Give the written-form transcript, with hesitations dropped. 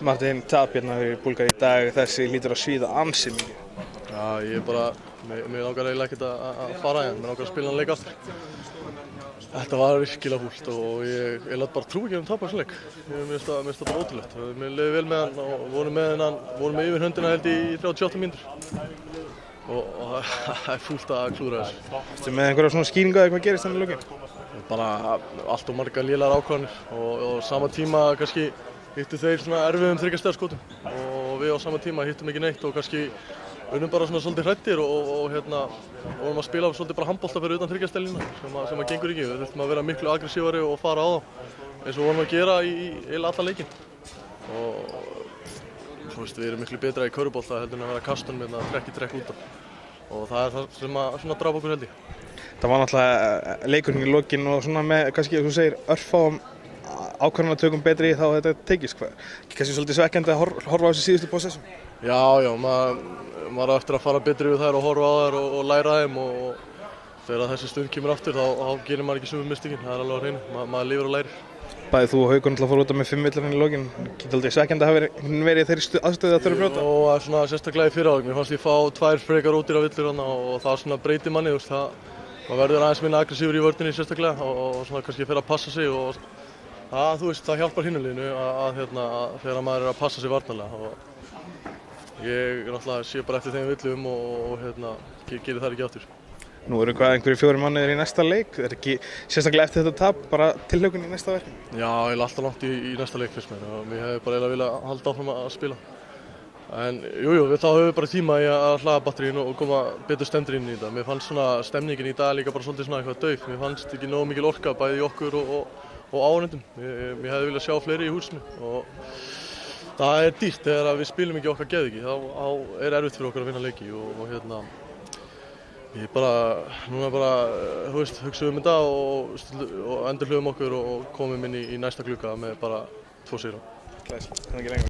Martin, tap hérna fyrir Búlgari í dag, þessi hlýtur að svíða ansi mikið. Já, mér langar eiginlega ekkert að fara hérna, mér langar að spila hann leik aftur. Þetta var virkilega fúlt og ég læt bara trú ekki tapa þessum leik. Mér finnst þetta ótrúlegt. Mér liði vel með hann og vorum með yfir höndina held í 38 mínútur. Og það er fúlt að klúðra þessu. Ertu með einhverja svona skýringu eða hvað gerist þannig í lokin? Bara allt og margar lélegar ákvarðanir og sama tíma kannski hittu þeir svona erfiðum 3 stiga skotum og við á sama tíma hittum ekki neitt og kannski unnum bara svona svolítið hræddir og vorum að spila svolítið bara handbolta fyrir utan 3 stiga línuna sem gengur ekki. Við þurftum að vera miklu aggressívari og fara á þá eins og vorum að gera í eiginlega alla leikinn. Og þú veist, við erum miklu betra í körfubolta heldur en að vera kastunum með trekk í trekk út af. Og það er það sem svona draf okkur held ég. Það var náttúrulega leikurinn í lokin og svona með, kannski þú segir, örfáum ákvarðanatökum betri þá þetta tekist. Kannski svolítið svekkjandi að horfa á þessi síðustu possession? Já, maður á eftir að fara betri við þær og horfa á þær og læra þeim og þegar þessi stund kemur aftur þá gerir maður ekki sömu mistökin, það er alveg á hreinu, maður lifir og lærir. Bæði þú og Haukur náttúrulega fóru út af með 5 villar í lokin. Getur aldrei svekkjandi að hafa verið í þeirri aðstöðu að þurfa að brjóta? Og það er svona sérstaklega í fyrra áleik. Mér fannst ég fá 2 frekar ódýrar villur þarna og það svona breytir manni, þú veist, maður verður aðeins minna aggressífur í vörninni sérstaklega og svona kannski fer að passa sig og þú veist, það hjálpar hinu liðinu að þegar maður að passa sig varnarlega og ég náttúrulega sé bara eftir þeim villum og gerir það ekki aftur. Nú eru einhverjir 4 mánuðir í næsta leik, er ekki sérstaklega eftir þetta tap bara tilhlökkun í næsta verkefni? Já, ég er alltaf langt í næsta leik fyrst mér og ég hefði bara eiginlega viljað halda áfram að spila. En þá höfum við bara tíma í að hlaða batterín og koma betur stendur inn í þetta. Mér fannst svona stemningin í dag líka bara svolítið svona eitthvað dauf. Mér fannst ekki nógu mikil orka bæði í okkur og áhorfendum. Ég hefði viljað sjá fleiri í húsinu og það er dýrt þegar við spilum ekki okkar geðviki. Þá er erfitt fyrir okkur að vinna leiki og ég núna þú veist, hugsaðum þetta og endurhlöðum okkur og komum inn í næsta glugga með bara 2 sigra. Glæsilegt, það er ekki lengur.